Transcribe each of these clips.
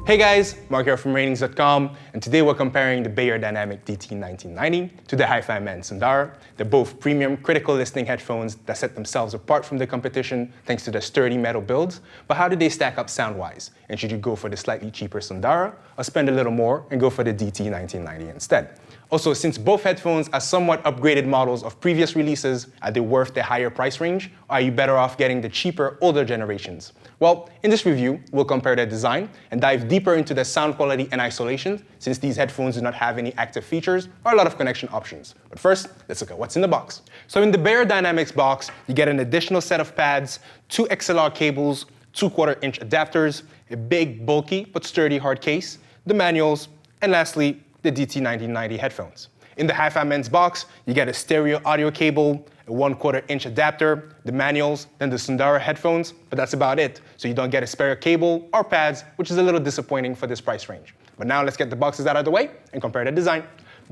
Hey guys, Mark here from Ratings.com, and today we're comparing the Beyerdynamic DT 1990 to the HifiMan Sundara. They're both premium critical listening headphones that set themselves apart from the competition thanks to their sturdy metal builds. But how do they stack up sound-wise? And should you go for the slightly cheaper Sundara or spend a little more and go for the DT 1990 instead? Also, since both headphones are somewhat upgraded models of previous releases, are they worth the higher price range? Or are you better off getting the cheaper, older generations? Well, in this review, we'll compare their design and dive deeper into their sound quality and isolation, since these headphones do not have any active features or a lot of connection options. But first, let's look at what's in the box. So in the Beyerdynamic box, you get an additional set of pads, 2 XLR cables, 2/4-inch adapters, a big, bulky, but sturdy hard case, the manuals, and lastly, the DT 1990 headphones. In the HifiMan's box, you get a stereo audio cable, a 1/4-inch adapter, the manuals, then the Sundara headphones, but that's about it. So you don't get a spare cable or pads, which is a little disappointing for this price range. But now let's get the boxes out of the way and compare the design.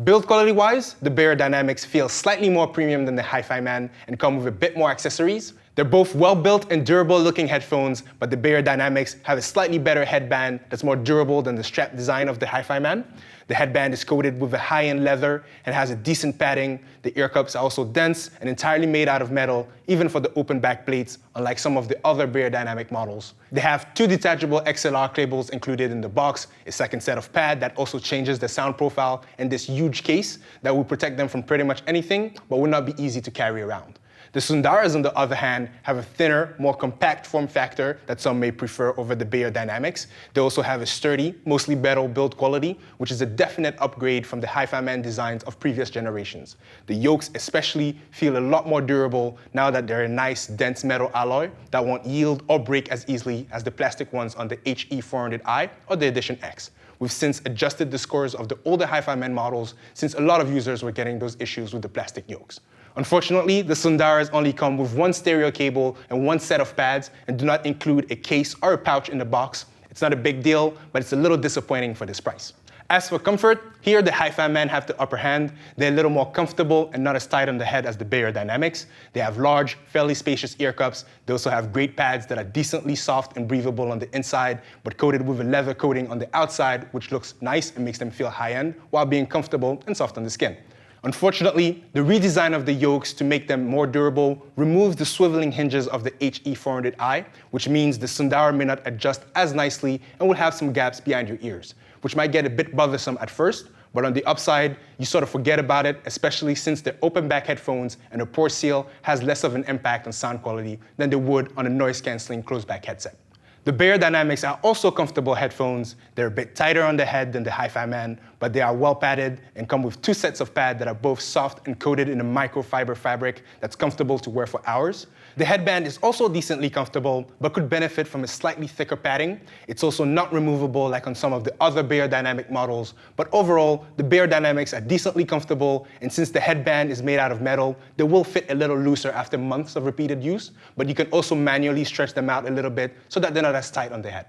Build quality-wise, the Beyerdynamics feel slightly more premium than the HifiMan and come with a bit more accessories. They're both well-built and durable-looking headphones, but the Beyerdynamics have a slightly better headband that's more durable than the strap design of the HifiMan. The headband is coated with a high-end leather and has a decent padding. The ear cups are also dense and entirely made out of metal, even for the open back plates, unlike some of the other Beyerdynamic models. They have 2 detachable XLR cables included in the box, a second set of pad that also changes the sound profile, and this huge case that will protect them from pretty much anything, but will not be easy to carry around. The Sundaras, on the other hand, have a thinner, more compact form factor that some may prefer over the Beyerdynamics. They also have a sturdy, mostly metal build quality, which is a definite upgrade from the HifiMan designs of previous generations. The yokes especially feel a lot more durable now that they're a nice, dense metal alloy that won't yield or break as easily as the plastic ones on the HE400i or the Edition X. We've since adjusted the scores of the older HifiMan models since a lot of users were getting those issues with the plastic yokes. Unfortunately, the Sundaras only come with 1 stereo cable and 1 set of pads and do not include a case or a pouch in the box. It's not a big deal, but it's a little disappointing for this price. As for comfort, here the HifiMan have the upper hand. They're a little more comfortable and not as tight on the head as the Beyerdynamics. They have large, fairly spacious ear cups. They also have great pads that are decently soft and breathable on the inside, but coated with a leather coating on the outside, which looks nice and makes them feel high-end while being comfortable and soft on the skin. Unfortunately, the redesign of the yokes to make them more durable removes the swiveling hinges of the HE400i, which means the Sundara may not adjust as nicely and will have some gaps behind your ears, which might get a bit bothersome at first, but on the upside, you sort of forget about it, especially since they're open back headphones and a pore seal has less of an impact on sound quality than they would on a noise-canceling closed back headset. The Beyerdynamics are also comfortable headphones. They're a bit tighter on the head than the HifiMan, but they are well padded and come with 2 sets of pads that are both soft and coated in a microfiber fabric that's comfortable to wear for hours. The headband is also decently comfortable, but could benefit from a slightly thicker padding. It's also not removable like on some of the other Beyerdynamic models, but overall, the Beyerdynamics are decently comfortable, and since the headband is made out of metal, they will fit a little looser after months of repeated use, but you can also manually stretch them out a little bit so that they're not as tight on the head.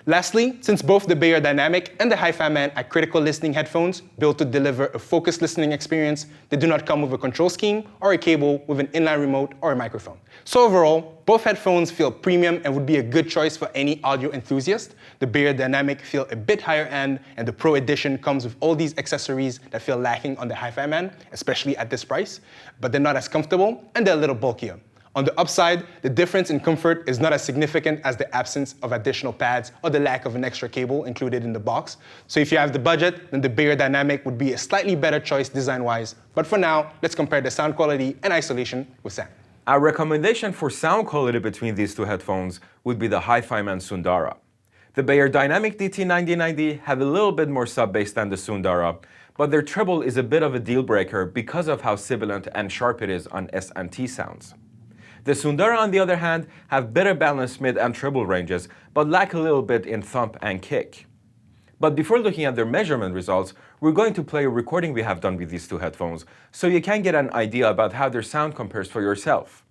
Lastly, since both the Beyerdynamic and the HifiMan are critical listening headphones built to deliver a focused listening experience, they do not come with a control scheme or a cable with an inline remote or a microphone. So overall, both headphones feel premium and would be a good choice for any audio enthusiast. The Beyerdynamic feel a bit higher end, and the Pro Edition comes with all these accessories that feel lacking on the HifiMan, especially at this price, but they're not as comfortable and they're a little bulkier. On the upside, the difference in comfort is not as significant as the absence of additional pads or the lack of an extra cable included in the box. So if you have the budget, then the Beyerdynamic would be a slightly better choice design-wise. But for now, let's compare the sound quality and isolation with Sam. Our recommendation for sound quality between these 2 headphones would be the HifiMan Sundara. The Beyerdynamic DT 9090 have a little bit more sub-bass than the Sundara, but their treble is a bit of a deal breaker because of how sibilant and sharp it is on S and T sounds. The Sundara, on the other hand, have better balanced mid and treble ranges, but lack a little bit in thump and kick. But before looking at their measurement results, we're going to play a recording we have done with these 2 headphones, so you can get an idea about how their sound compares for yourself.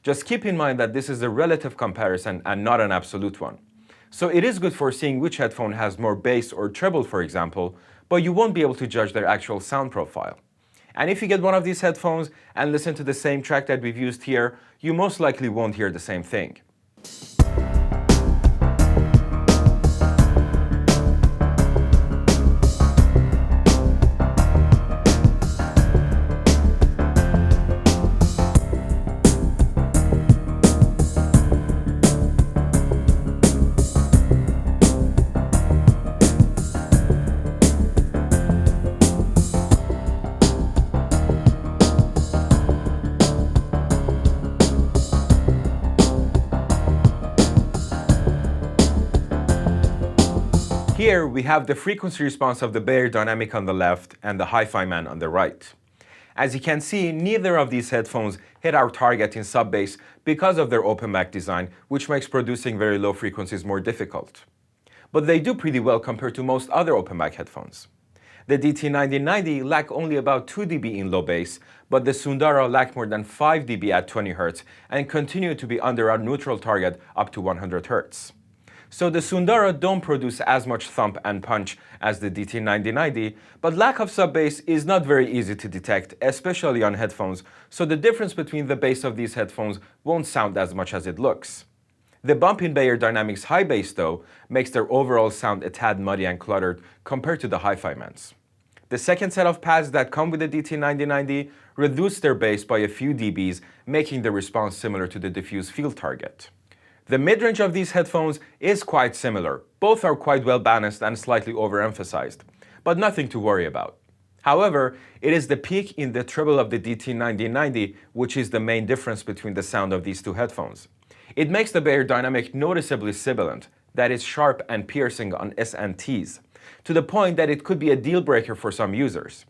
Just keep in mind that this is a relative comparison and not an absolute one. So it is good for seeing which headphone has more bass or treble, for example, but you won't be able to judge their actual sound profile. And if you get one of these headphones and listen to the same track that we've used here, you most likely won't hear the same thing. Here we have the frequency response of the Beyerdynamic on the left and the HifiMan on the right. As you can see, neither of these headphones hit our target in sub-bass because of their open back design, which makes producing very low frequencies more difficult. But they do pretty well compared to most other open back headphones. The DT9090 lack only about 2 dB in low bass, but the Sundara lack more than 5 dB at 20 Hz and continue to be under our neutral target up to 100 Hz. So the Sundara don't produce as much thump and punch as the DT9090, but lack of sub-bass is not very easy to detect, especially on headphones, so the difference between the bass of these headphones won't sound as much as it looks. The bump in Beyerdynamic's high bass, though, makes their overall sound a tad muddy and cluttered compared to the HifiMan's. The second set of pads that come with the DT9090 reduce their bass by a few dBs, making the response similar to the diffuse field target. The mid-range of these headphones is quite similar. Both are quite well balanced and slightly overemphasized, but nothing to worry about. However, it is the peak in the treble of the DT9090 which is the main difference between the sound of these two headphones. It makes the Beyerdynamic noticeably sibilant, that is sharp and piercing on S and Ts, to the point that it could be a deal breaker for some users.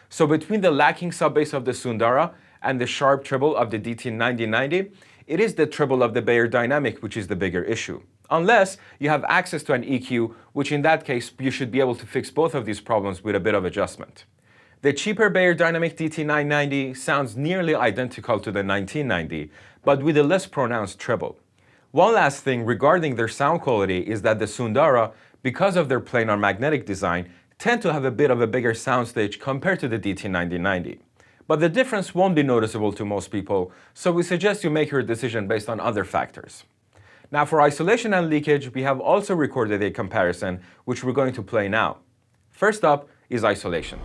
So between the lacking sub-bass of the Sundara and the sharp treble of the DT9090, it is the treble of the Beyerdynamic which is the bigger issue. Unless you have access to an EQ, which in that case you should be able to fix both of these problems with a bit of adjustment. The cheaper Beyerdynamic DT990 sounds nearly identical to the 1990, but with a less pronounced treble. One last thing regarding their sound quality is that the Sundara, because of their planar magnetic design, tend to have a bit of a bigger soundstage compared to the DT9090. But the difference won't be noticeable to most people, so we suggest you make your decision based on other factors. Now for isolation and leakage, we have also recorded a comparison, which we're going to play now. First up is isolation.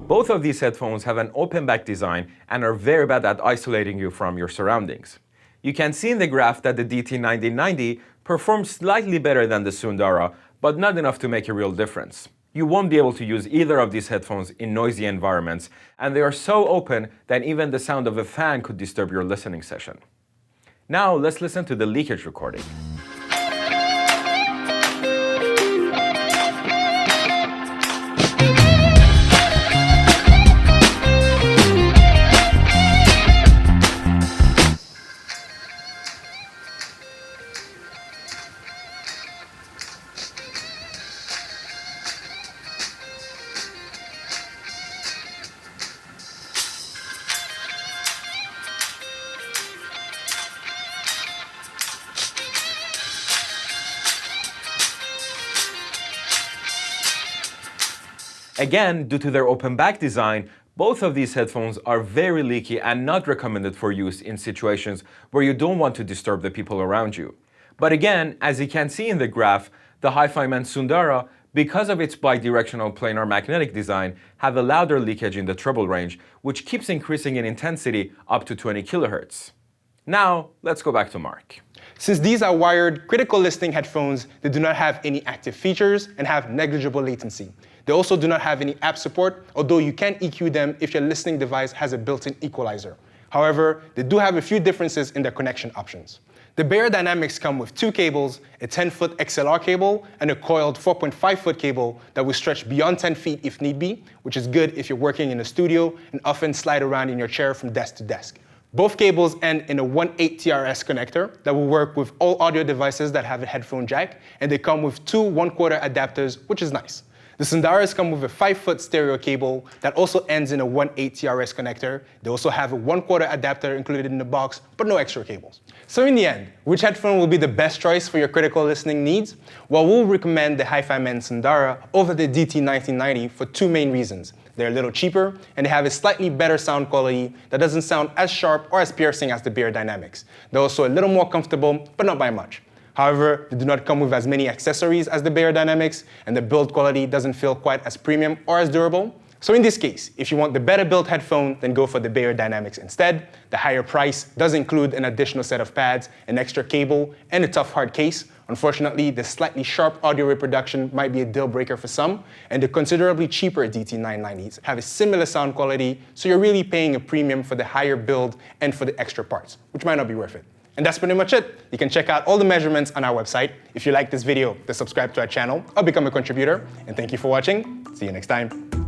Both of these headphones have an open back design and are very bad at isolating you from your surroundings. You can see in the graph that the DT9090 performs slightly better than the Sundara, but not enough to make a real difference. You won't be able to use either of these headphones in noisy environments, and they are so open that even the sound of a fan could disturb your listening session. Now let's listen to the leakage recording. Again, due to their open back design, both of these headphones are very leaky and not recommended for use in situations where you don't want to disturb the people around you. But again, as you can see in the graph, the HifiMan Sundara, because of its bidirectional planar magnetic design, have a louder leakage in the treble range, which keeps increasing in intensity up to 20 kHz. Now, let's go back to Mark. Since these are wired, critical listening headphones, they do not have any active features and have negligible latency. They also do not have any app support, although you can EQ them if your listening device has a built-in equalizer. However, they do have a few differences in their connection options. The Beyerdynamics come with two cables, a 10-foot XLR cable and a coiled 4.5-foot cable that will stretch beyond 10 feet if need be, which is good if you're working in a studio and often slide around in your chair from desk to desk. Both cables end in a 1/8 TRS connector that will work with all audio devices that have a headphone jack, and they come with two 1/4 adapters, which is nice. The Sundaras come with a 5-foot stereo cable that also ends in a 1/8 TRS connector. They also have a 1/4 adapter included in the box, but no extra cables. So in the end, which headphone will be the best choice for your critical listening needs? Well, we'll recommend the HifiMan Sundara over the DT1990 for two main reasons. They're a little cheaper, and they have a slightly better sound quality that doesn't sound as sharp or as piercing as the Beyerdynamics. They're also a little more comfortable, but not by much. However, they do not come with as many accessories as the Beyerdynamics, and the build quality doesn't feel quite as premium or as durable. So in this case, if you want the better built headphone, then go for the Beyerdynamics instead. The higher price does include an additional set of pads, an extra cable, and a tough hard case. Unfortunately, the slightly sharp audio reproduction might be a deal breaker for some, and the considerably cheaper DT990s have a similar sound quality, so you're really paying a premium for the higher build and for the extra parts, which might not be worth it. And that's pretty much it. You can check out all the measurements on our website. If you like this video, then subscribe to our channel or become a contributor. And thank you for watching. See you next time.